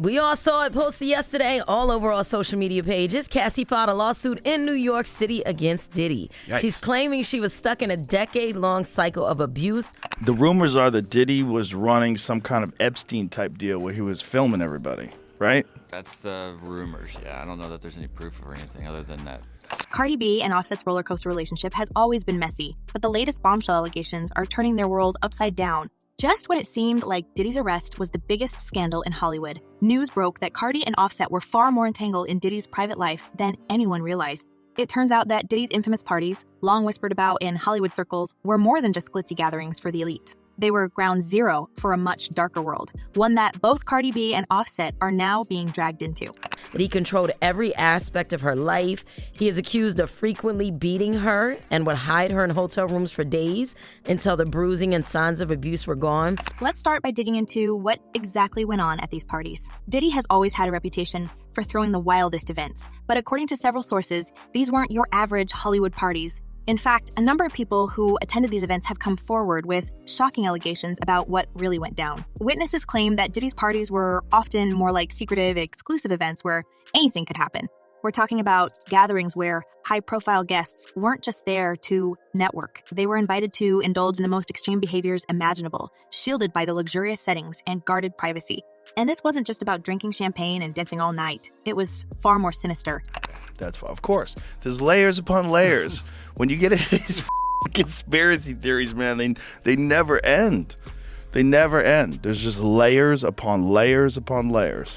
We all saw it posted yesterday all over our social media pages. Cassie filed a lawsuit in New York City against Diddy. Yikes. She's claiming she was stuck in a decade-long cycle of abuse. The rumors are that Diddy was running some kind of Epstein-type deal where he was filming everybody, right? That's the rumors, yeah. I don't know that there's any proof or anything other than that. Cardi B and Offset's rollercoaster relationship has always been messy, but the latest bombshell allegations are turning their world upside down. Just when it seemed like Diddy's arrest was the biggest scandal in Hollywood, news broke that Cardi and Offset were far more entangled in Diddy's private life than anyone realized. It turns out that Diddy's infamous parties, long whispered about in Hollywood circles, were more than just glitzy gatherings for the elite. They were ground zero for a much darker world, one that both Cardi B and Offset are now being dragged into. That he controlled every aspect of her life. He is accused of frequently beating her and would hide her in hotel rooms for days until the bruising and signs of abuse were gone. Let's start by digging into what exactly went on at these parties. Diddy has always had a reputation for throwing the wildest events, but according to several sources, these weren't your average Hollywood parties. In fact, a number of people who attended these events have come forward with shocking allegations about what really went down. Witnesses claim that Diddy's parties were often more like secretive, exclusive events where anything could happen. We're talking about gatherings where high-profile guests weren't just there to network. They were invited to indulge in the most extreme behaviors imaginable, shielded by the luxurious settings and guarded privacy. And this wasn't just about drinking champagne and dancing all night. It was far more sinister. That's of course. There's layers upon layers. When you get into these conspiracy theories, man, they never end. They never end. There's just layers upon layers upon layers.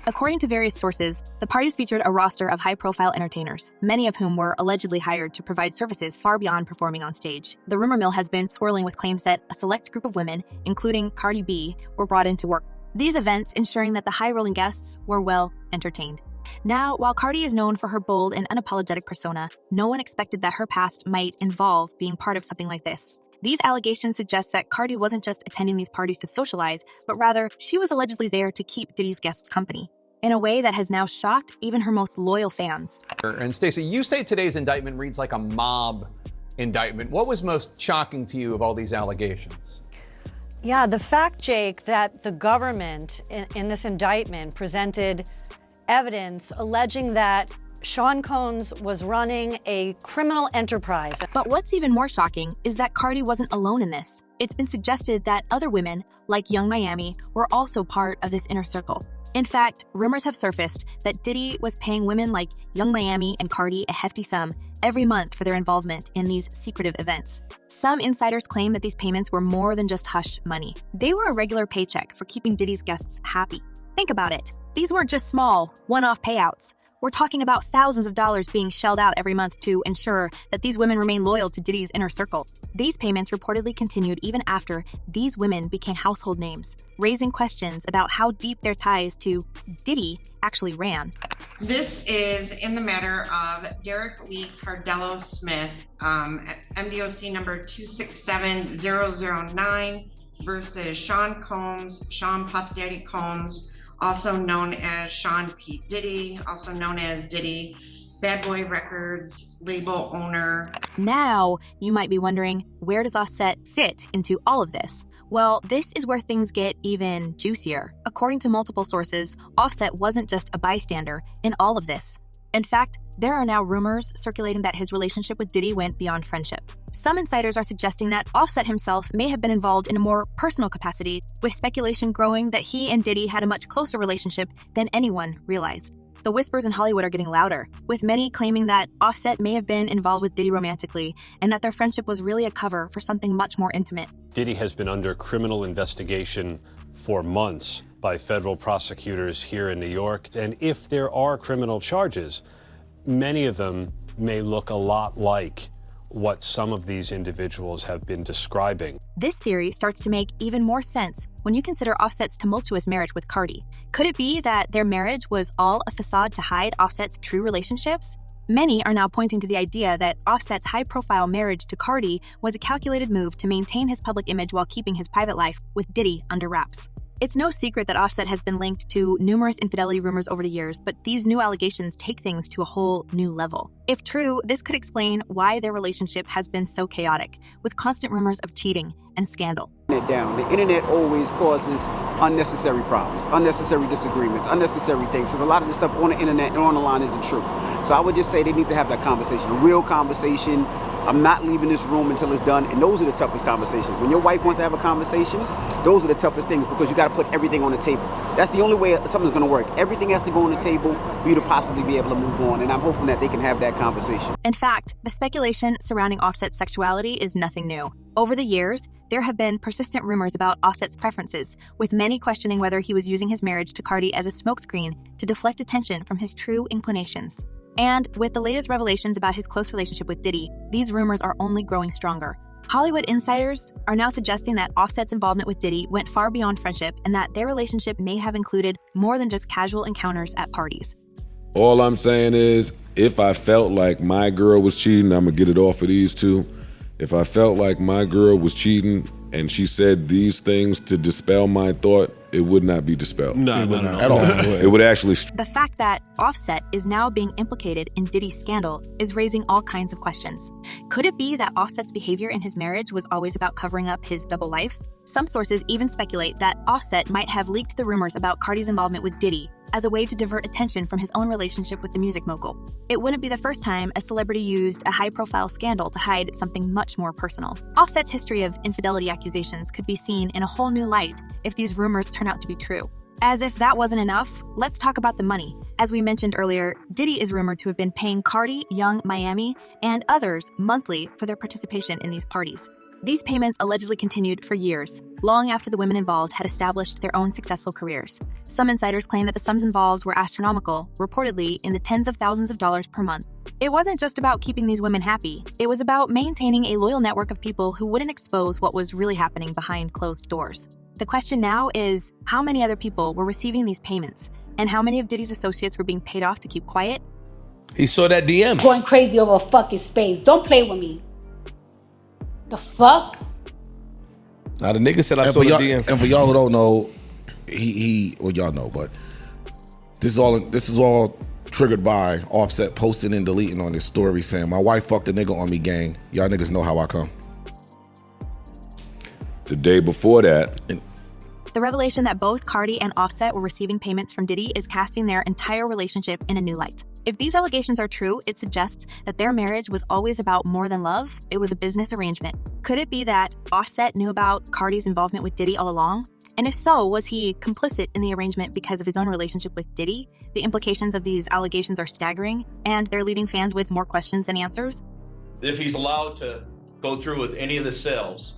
According to various sources, the parties featured a roster of high-profile entertainers, many of whom were allegedly hired to provide services far beyond performing on stage. The rumor mill has been swirling with claims that a select group of women, including Cardi B, were brought in to work. These events ensuring that the high-rolling guests were well entertained. Now, while Cardi is known for her bold and unapologetic persona, no one expected that her past might involve being part of something like this. These allegations suggest that Cardi wasn't just attending these parties to socialize, but rather she was allegedly there to keep Diddy's guests company, in a way that has now shocked even her most loyal fans. And Stacey, you say today's indictment reads like a mob indictment. What was most shocking to you of all these allegations? Yeah, the fact, Jake, that the government in this indictment presented evidence alleging that Sean Combs was running a criminal enterprise. But what's even more shocking is that Cardi wasn't alone in this. It's been suggested that other women, like Young Miami, were also part of this inner circle. In fact, rumors have surfaced that Diddy was paying women like Young Miami and Cardi a hefty sum every month for their involvement in these secretive events. Some insiders claim that these payments were more than just hush money. They were a regular paycheck for keeping Diddy's guests happy. Think about it. These weren't just small, one-off payouts. We're talking about thousands of dollars being shelled out every month to ensure that these women remain loyal to Diddy's inner circle. These payments reportedly continued even after these women became household names, raising questions about how deep their ties to Diddy actually ran. This is in the matter of Derek Lee Cardello Smith, MDOC number 267009 versus Sean Combs, Sean Puff Daddy Combs, also known as Sean P. Diddy, also known as Diddy, Bad Boy Records label owner. Now, you might be wondering, where does Offset fit into all of this? Well, this is where things get even juicier. According to multiple sources, Offset wasn't just a bystander in all of this. In fact, there are now rumors circulating that his relationship with Diddy went beyond friendship. Some insiders are suggesting that Offset himself may have been involved in a more personal capacity, with speculation growing that he and Diddy had a much closer relationship than anyone realized. The whispers in Hollywood are getting louder, with many claiming that Offset may have been involved with Diddy romantically, and that their friendship was really a cover for something much more intimate. Diddy has been under criminal investigation for months by federal prosecutors here in New York. And if there are criminal charges, many of them may look a lot like what some of these individuals have been describing. This theory starts to make even more sense when you consider Offset's tumultuous marriage with Cardi. Could it be that their marriage was all a facade to hide Offset's true relationships? Many are now pointing to the idea that Offset's high-profile marriage to Cardi was a calculated move to maintain his public image while keeping his private life with Diddy under wraps. It's no secret that Offset has been linked to numerous infidelity rumors over the years, but these new allegations take things to a whole new level. If true, this could explain why their relationship has been so chaotic, with constant rumors of cheating and scandal. it down. The internet always causes unnecessary problems, unnecessary disagreements, unnecessary things. Because a lot of the stuff on the internet and on the line isn't true. So I would just say they need to have that conversation, a real conversation. I'm not leaving this room until it's done. And those are the toughest conversations. When your wife wants to have a conversation, those are the toughest things because you got to put everything on the table. That's the only way something's going to work. Everything has to go on the table for you to possibly be able to move on. And I'm hoping that they can have that conversation. In fact, the speculation surrounding Offset's sexuality is nothing new. Over the years, there have been persistent rumors about Offset's preferences, with many questioning whether he was using his marriage to Cardi as a smokescreen to deflect attention from his true inclinations. And with the latest revelations about his close relationship with Diddy, these rumors are only growing stronger. Hollywood insiders are now suggesting that Offset's involvement with Diddy went far beyond friendship and that their relationship may have included more than just casual encounters at parties. All I'm saying is, if I felt like my girl was cheating, I'm gonna get it off of these two. If I felt like my girl was cheating and she said these things to dispel my thought, it would not be dispelled. No, at all. It would actually... The fact that Offset is now being implicated in Diddy's scandal is raising all kinds of questions. Could it be that Offset's behavior in his marriage was always about covering up his double life? Some sources even speculate that Offset might have leaked the rumors about Cardi's involvement with Diddy as a way to divert attention from his own relationship with the music mogul. It wouldn't be the first time a celebrity used a high-profile scandal to hide something much more personal. Offset's history of infidelity accusations could be seen in a whole new light if these rumors turn out to be true. As if that wasn't enough, let's talk about the money. As we mentioned earlier, Diddy is rumored to have been paying Cardi, Young Miami, and others monthly for their participation in these parties. These payments allegedly continued for years, long after the women involved had established their own successful careers. Some insiders claim that the sums involved were astronomical, reportedly in the tens of thousands of dollars per month. It wasn't just about keeping these women happy. It was about maintaining a loyal network of people who wouldn't expose what was really happening behind closed doors. The question now is, how many other people were receiving these payments? And how many of Diddy's associates were being paid off to keep quiet? He saw that DM. Going crazy over a fucking space. Don't play with me. The fuck? Now the nigga said I saw the DM. And for y'all who don't know, well y'all know, but this is all triggered by Offset posting and deleting on his story saying, "My wife fucked a nigga on me, gang. Y'all niggas know how I come." The day before that... The revelation that both Cardi and Offset were receiving payments from Diddy is casting their entire relationship in a new light. If these allegations are true, it suggests that their marriage was always about more than love. It was a business arrangement. Could it be that Offset knew about Cardi's involvement with Diddy all along? And if so, was he complicit in the arrangement because of his own relationship with Diddy? The implications of these allegations are staggering, and they're leaving fans with more questions than answers. If he's allowed to go through with any of the sales,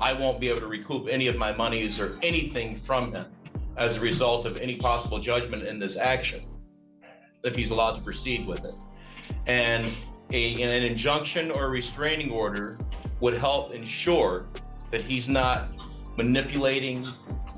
I won't be able to recoup any of my monies or anything from him as a result of any possible judgment in this action, if he's allowed to proceed with it. And an injunction or a restraining order would help ensure that he's not manipulating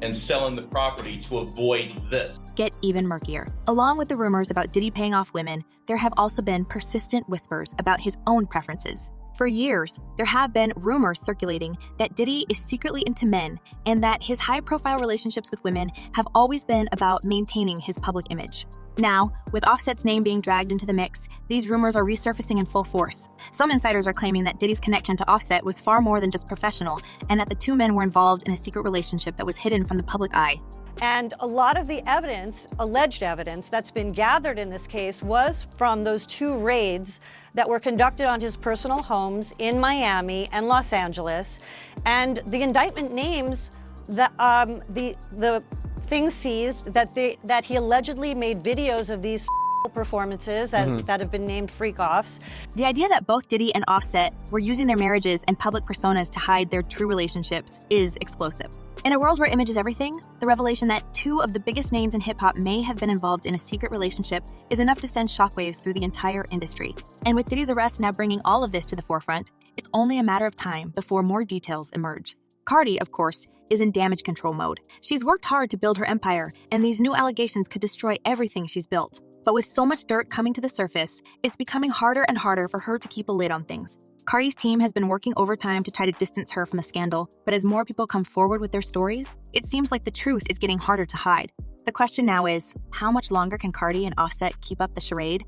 and selling the property to avoid this. Get even murkier. Along with the rumors about Diddy paying off women, there have also been persistent whispers about his own preferences. For years, there have been rumors circulating that Diddy is secretly into men and that his high-profile relationships with women have always been about maintaining his public image. Now, with Offset's name being dragged into the mix, these rumors are resurfacing in full force. Some insiders are claiming that Diddy's connection to Offset was far more than just professional, and that the two men were involved in a secret relationship that was hidden from the public eye. And a lot of the evidence, alleged evidence, that's been gathered in this case was from those two raids that were conducted on his personal homes in Miami and Los Angeles. And the indictment names the things seized that he allegedly made videos of these performances that have been named freak-offs. The idea that both Diddy and Offset were using their marriages and public personas to hide their true relationships is explosive. In a world where image is everything, the revelation that two of the biggest names in hip-hop may have been involved in a secret relationship is enough to send shockwaves through the entire industry. And with Diddy's arrest now bringing all of this to the forefront, it's only a matter of time before more details emerge. Cardi, of course, is in damage control mode. She's worked hard to build her empire, and these new allegations could destroy everything she's built. But with so much dirt coming to the surface, it's becoming harder and harder for her to keep a lid on things. Cardi's team has been working overtime to try to distance her from the scandal, but as more people come forward with their stories, it seems like the truth is getting harder to hide. The question now is, how much longer can Cardi and Offset keep up the charade?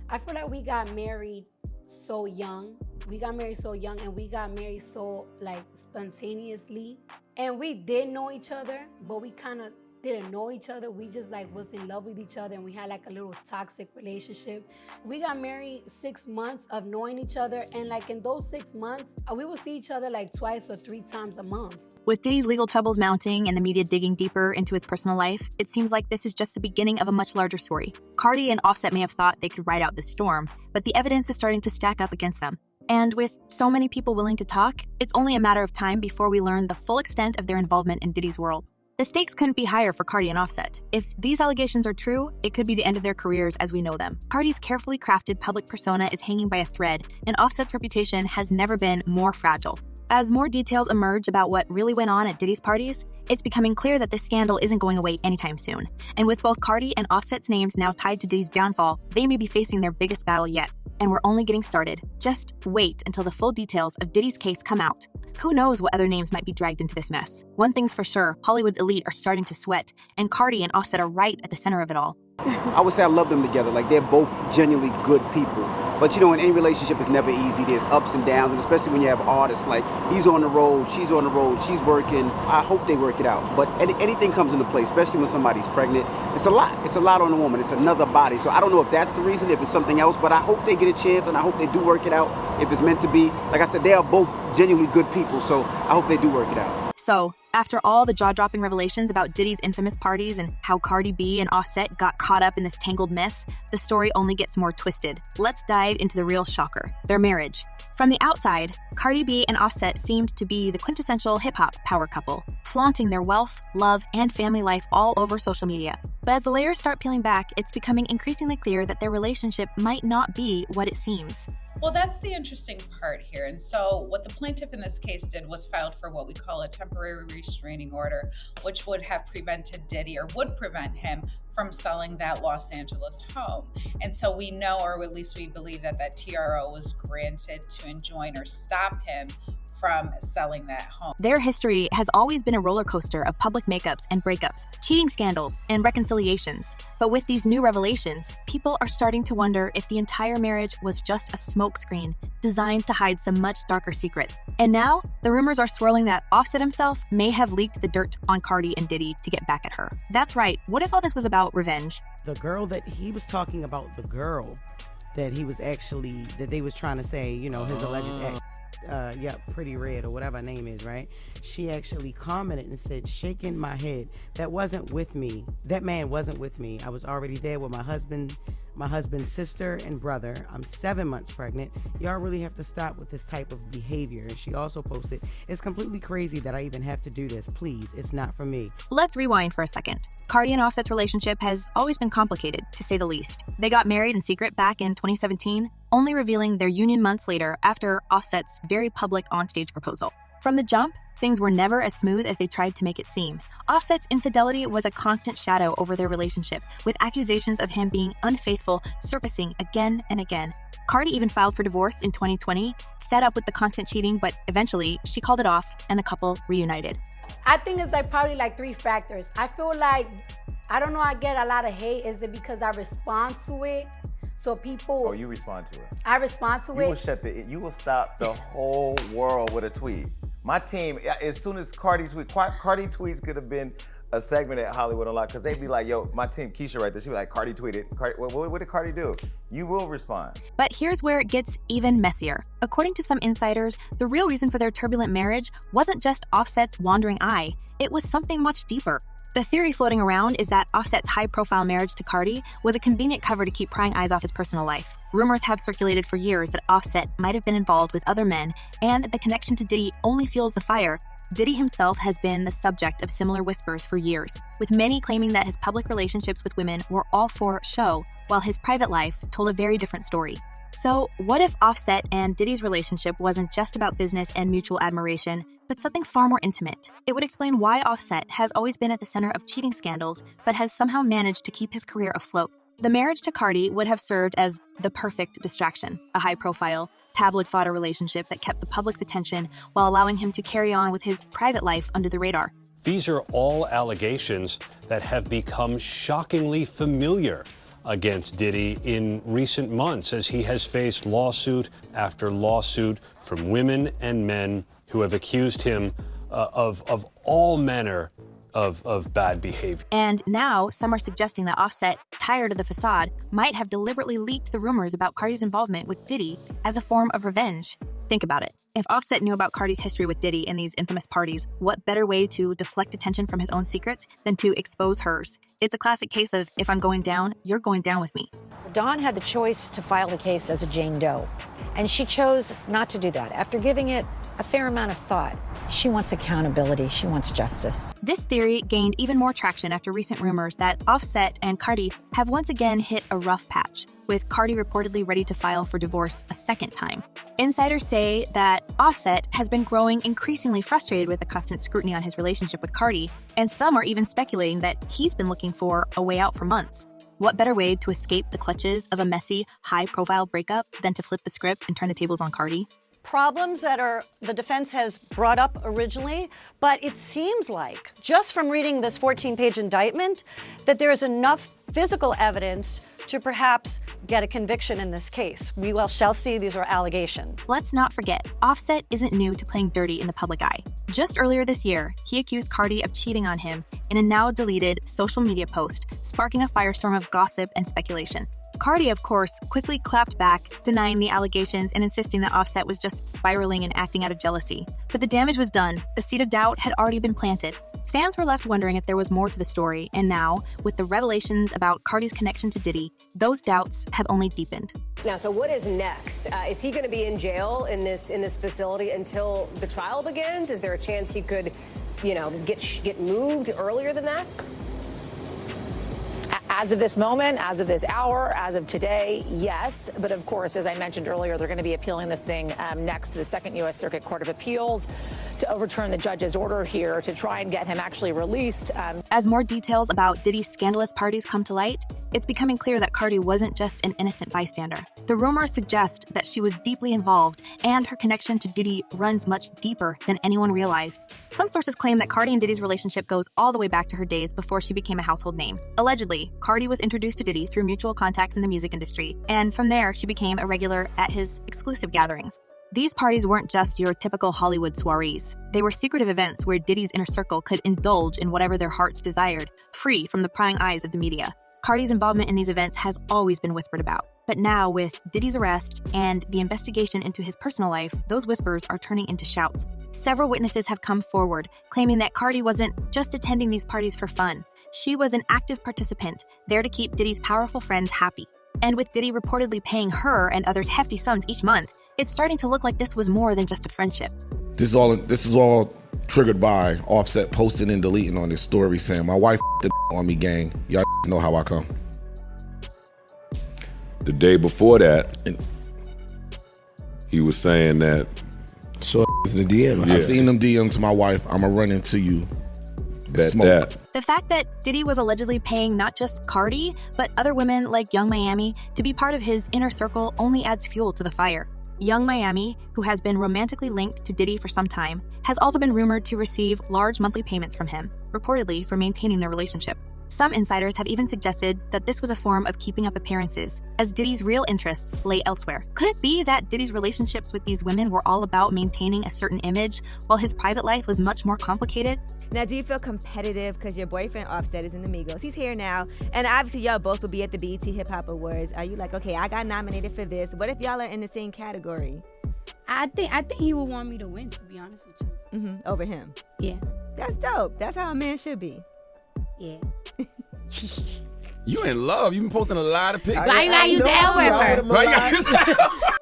I feel like we got married so young. We got married so young, and we got married so like spontaneously. And we did know each other, but we kind of didn't know each other. We just like was in love with each other, and we had like a little toxic relationship. We got married 6 months of knowing each other, and like in those 6 months, we would see each other like 2 or 3 times a month. With Diddy's legal troubles mounting and the media digging deeper into his personal life, it seems like this is just the beginning of a much larger story. Cardi and Offset may have thought they could ride out the storm, but the evidence is starting to stack up against them. And with so many people willing to talk, it's only a matter of time before we learn the full extent of their involvement in Diddy's world. The stakes couldn't be higher for Cardi and Offset. If these allegations are true, it could be the end of their careers as we know them. Cardi's carefully crafted public persona is hanging by a thread, and Offset's reputation has never been more fragile. As more details emerge about what really went on at Diddy's parties, it's becoming clear that this scandal isn't going away anytime soon. And with both Cardi and Offset's names now tied to Diddy's downfall, they may be facing their biggest battle yet. And we're only getting started. Just wait until the full details of Diddy's case come out. Who knows what other names might be dragged into this mess? One thing's for sure, Hollywood's elite are starting to sweat, and Cardi and Offset are right at the center of it all. I would say I love them together. Like, they're both genuinely good people. But you know, in any relationship, it's never easy. There's ups and downs, and especially when you have artists, like, he's on the road, she's on the road, she's working. I hope they work it out. But anything comes into play, especially when somebody's pregnant. It's a lot. It's a lot on a woman. It's another body. So I don't know if that's the reason, if it's something else, but I hope they get a chance, and I hope they do work it out if it's meant to be. Like I said, they are both genuinely good people, so I hope they do work it out. So, after all the jaw-dropping revelations about Diddy's infamous parties and how Cardi B and Offset got caught up in this tangled mess, the story only gets more twisted. Let's dive into the real shocker, their marriage. From the outside, Cardi B and Offset seemed to be the quintessential hip-hop power couple, flaunting their wealth, love, and family life all over social media. But as the layers start peeling back, it's becoming increasingly clear that their relationship might not be what it seems. Well, that's the interesting part here. And so what the plaintiff in this case did was filed for what we call a temporary restraining order, which would have prevented Diddy, or would prevent him from selling that Los Angeles home. And so we know, or at least we believe, that that TRO was granted to enjoin or stop him from selling that home. Their history has always been a roller coaster of public makeups and breakups, cheating scandals, and reconciliations. But with these new revelations, people are starting to wonder if the entire marriage was just a smokescreen designed to hide some much darker secrets. And now, the rumors are swirling that Offset himself may have leaked the dirt on Cardi and Diddy to get back at her. That's right, what if all this was about revenge? The girl that he was talking about, the girl that he was actually, that they was trying to say, you know, his alleged ex, Pretty Red or whatever her name is, right? She actually commented and said, shaking my head, that wasn't with me. That man wasn't with me. I was already there with my husband's sister and brother. I'm 7 months pregnant. Y'all really have to stop with this type of behavior. And she also posted, it's completely crazy that I even have to do this. Please, it's not for me. Let's rewind for a second. Cardi and Offset's relationship has always been complicated, to say the least. They got married in secret back in 2017, only revealing their union months later after Offset's very public onstage proposal. From the jump, things were never as smooth as they tried to make it seem. Offset's infidelity was a constant shadow over their relationship, with accusations of him being unfaithful surfacing again and again. Cardi even filed for divorce in 2020, fed up with the constant cheating, but eventually she called it off and the couple reunited. I think it's like probably like 3 factors. I feel like, I don't know, I get a lot of hate. Is it because I respond to it? So people... Oh, you respond to it. I respond to it. You will stop the whole world with a tweet. My team, as soon as Cardi tweets could have been a segment at Hollywood Unlocked, because they'd be like, yo, my team, Keisha right there, she'd be like, Cardi tweeted. What did Cardi do? You will respond. But here's where it gets even messier. According to some insiders, the real reason for their turbulent marriage wasn't just Offset's wandering eye. It was something much deeper. The theory floating around is that Offset's high-profile marriage to Cardi was a convenient cover to keep prying eyes off his personal life. Rumors have circulated for years that Offset might have been involved with other men, and the connection to Diddy only fuels the fire. Diddy himself has been the subject of similar whispers for years, with many claiming that his public relationships with women were all for show, while his private life told a very different story. So, what if Offset and Diddy's relationship wasn't just about business and mutual admiration, but something far more intimate? It would explain why Offset has always been at the center of cheating scandals, but has somehow managed to keep his career afloat. The marriage to Cardi would have served as the perfect distraction, a high-profile, tabloid fodder relationship that kept the public's attention while allowing him to carry on with his private life under the radar. These are all allegations that have become shockingly familiar. against Diddy in recent months as he has faced lawsuit after lawsuit from women and men who have accused him of all manner of bad behavior. And now some are suggesting that Offset, tired of the facade, might have deliberately leaked the rumors about Cardi's involvement with Diddy as a form of revenge. Think about it. If Offset knew about Cardi's history with Diddy and these infamous parties, what better way to deflect attention from his own secrets than to expose hers? It's a classic case of, if I'm going down, you're going down with me. Dawn had the choice to file the case as a Jane Doe, and she chose not to do that. After giving it a fair amount of thought, she wants accountability, she wants justice. This theory gained even more traction after recent rumors that Offset and Cardi have once again hit a rough patch, with Cardi reportedly ready to file for divorce a second time. Insiders say that Offset has been growing increasingly frustrated with the constant scrutiny on his relationship with Cardi, and some are even speculating that he's been looking for a way out for months. What better way to escape the clutches of a messy, high-profile breakup than to flip the script and turn the tables on Cardi? Problems that the defense has brought up originally, but it seems like, just from reading this 14-page indictment, that there is enough physical evidence to perhaps get a conviction in this case. We shall see. These are allegations. Let's not forget, Offset isn't new to playing dirty in the public eye. Just earlier this year, he accused Cardi of cheating on him in a now-deleted social media post, sparking a firestorm of gossip and speculation. Cardi, of course, quickly clapped back, denying the allegations and insisting that Offset was just spiraling and acting out of jealousy. But the damage was done. The seed of doubt had already been planted. Fans were left wondering if there was more to the story, and now, with the revelations about Cardi's connection to Diddy, those doubts have only deepened. Now, so what is next? Is he going to be in jail in this facility until the trial begins? Is there a chance he could, get moved earlier than that? As of this moment, as of this hour, as of today, yes. But of course, as I mentioned earlier, they're going to be appealing this thing next to the Second U.S. Circuit Court of Appeals to overturn the judge's order here to try and get him actually released. As more details about Diddy's scandalous parties come to light, it's becoming clear that Cardi wasn't just an innocent bystander. The rumors suggest that she was deeply involved, and her connection to Diddy runs much deeper than anyone realized. Some sources claim that Cardi and Diddy's relationship goes all the way back to her days before she became a household name. Allegedly, Cardi was introduced to Diddy through mutual contacts in the music industry, and from there, she became a regular at his exclusive gatherings. These parties weren't just your typical Hollywood soirees. They were secretive events where Diddy's inner circle could indulge in whatever their hearts desired, free from the prying eyes of the media. Cardi's involvement in these events has always been whispered about. But now, with Diddy's arrest and the investigation into his personal life, those whispers are turning into shouts. Several witnesses have come forward, claiming that Cardi wasn't just attending these parties for fun. She was an active participant, there to keep Diddy's powerful friends happy. And with Diddy reportedly paying her and others hefty sums each month, it's starting to look like this was more than just a friendship. This is all triggered by Offset posting and deleting on his story saying, "My wife the on me, gang. Y'all know how I come." The day before that, he was saying that. So in the DM. I seen them DM to my wife. I'ma run into you. That. The fact that Diddy was allegedly paying not just Cardi, but other women like Young Miami to be part of his inner circle only adds fuel to the fire. Young Miami, who has been romantically linked to Diddy for some time, has also been rumored to receive large monthly payments from him, reportedly for maintaining their relationship. Some insiders have even suggested that this was a form of keeping up appearances, as Diddy's real interests lay elsewhere. Could it be that Diddy's relationships with these women were all about maintaining a certain image, while his private life was much more complicated? Now, do you feel competitive because your boyfriend Offset is in the Migos? He's here now, and obviously y'all both will be at the BET Hip Hop Awards. Are you like, okay, I got nominated for this. What if y'all are in the same category? I think he would want me to win, to be honest with you. Over him? Yeah. That's dope. That's how a man should be. Yeah. You in love. You've been posting a lot of pictures. Why you not use the L word?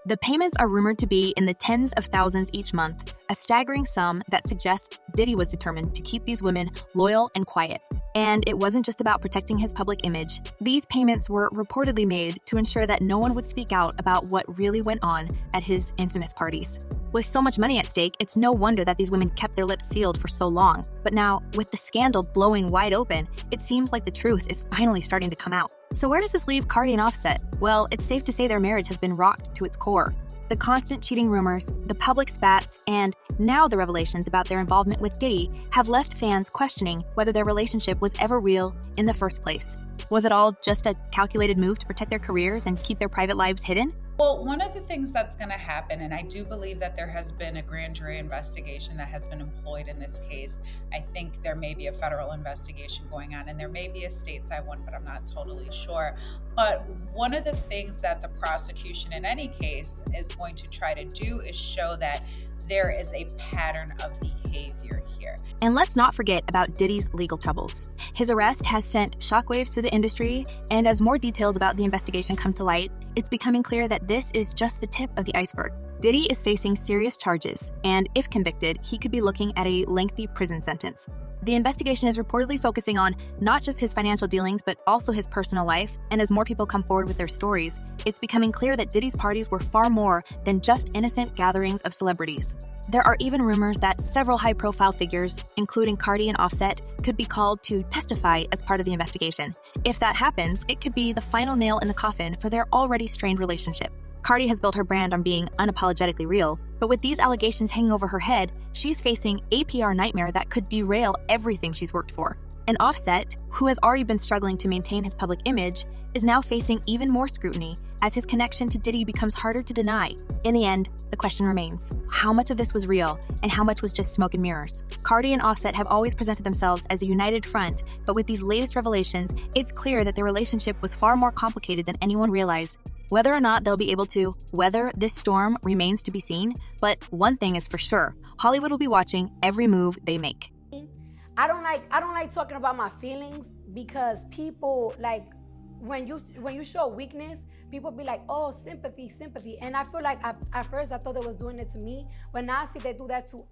The payments are rumored to be in the tens of thousands each month, a staggering sum that suggests Diddy was determined to keep these women loyal and quiet. And it wasn't just about protecting his public image. These payments were reportedly made to ensure that no one would speak out about what really went on at his infamous parties. With so much money at stake, it's no wonder that these women kept their lips sealed for so long. But now, with the scandal blowing wide open, it seems like the truth is finally starting to come out. So where does this leave Cardi and Offset? Well, it's safe to say their marriage has been rocked to its core. The constant cheating rumors, the public spats, and now the revelations about their involvement with Diddy have left fans questioning whether their relationship was ever real in the first place. Was it all just a calculated move to protect their careers and keep their private lives hidden? Well, one of the things that's going to happen, and I do believe that there has been a grand jury investigation that has been employed in this case. I think there may be a federal investigation going on, and there may be a stateside one, but I'm not totally sure. But one of the things that the prosecution in any case is going to try to do is show that there is a pattern of behavior here. And let's not forget about Diddy's legal troubles. His arrest has sent shockwaves through the industry, and as more details about the investigation come to light, it's becoming clear that this is just the tip of the iceberg. Diddy is facing serious charges, and if convicted, he could be looking at a lengthy prison sentence. The investigation is reportedly focusing on not just his financial dealings, but also his personal life, and as more people come forward with their stories, it's becoming clear that Diddy's parties were far more than just innocent gatherings of celebrities. There are even rumors that several high-profile figures, including Cardi and Offset, could be called to testify as part of the investigation. If that happens, it could be the final nail in the coffin for their already strained relationship. Cardi has built her brand on being unapologetically real, but with these allegations hanging over her head, she's facing a PR nightmare that could derail everything she's worked for. And Offset, who has already been struggling to maintain his public image, is now facing even more scrutiny as his connection to Diddy becomes harder to deny. In the end, the question remains, how much of this was real and how much was just smoke and mirrors? Cardi and Offset have always presented themselves as a united front, but with these latest revelations, it's clear that their relationship was far more complicated than anyone realized. Whether or not they'll be able to weather this storm remains to be seen, but one thing is for sure, Hollywood will be watching every move they make. I don't like talking about my feelings because people like when you show weakness, people be like, oh, sympathy. And I feel like at first I thought they was doing it to me, but now I see they do that to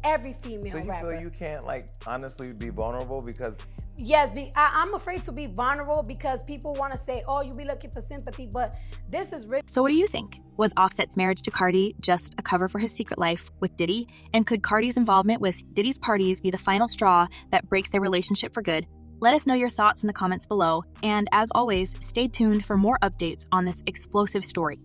every female rapper. So you feel you can't like honestly be vulnerable because Yes, I'm afraid to be vulnerable because people want to say, oh, you be looking for sympathy, but this is real. So what do you think? Was Offset's marriage to Cardi just a cover for his secret life with Diddy? And could Cardi's involvement with Diddy's parties be the final straw that breaks their relationship for good? Let us know your thoughts in the comments below. And as always, stay tuned for more updates on this explosive story.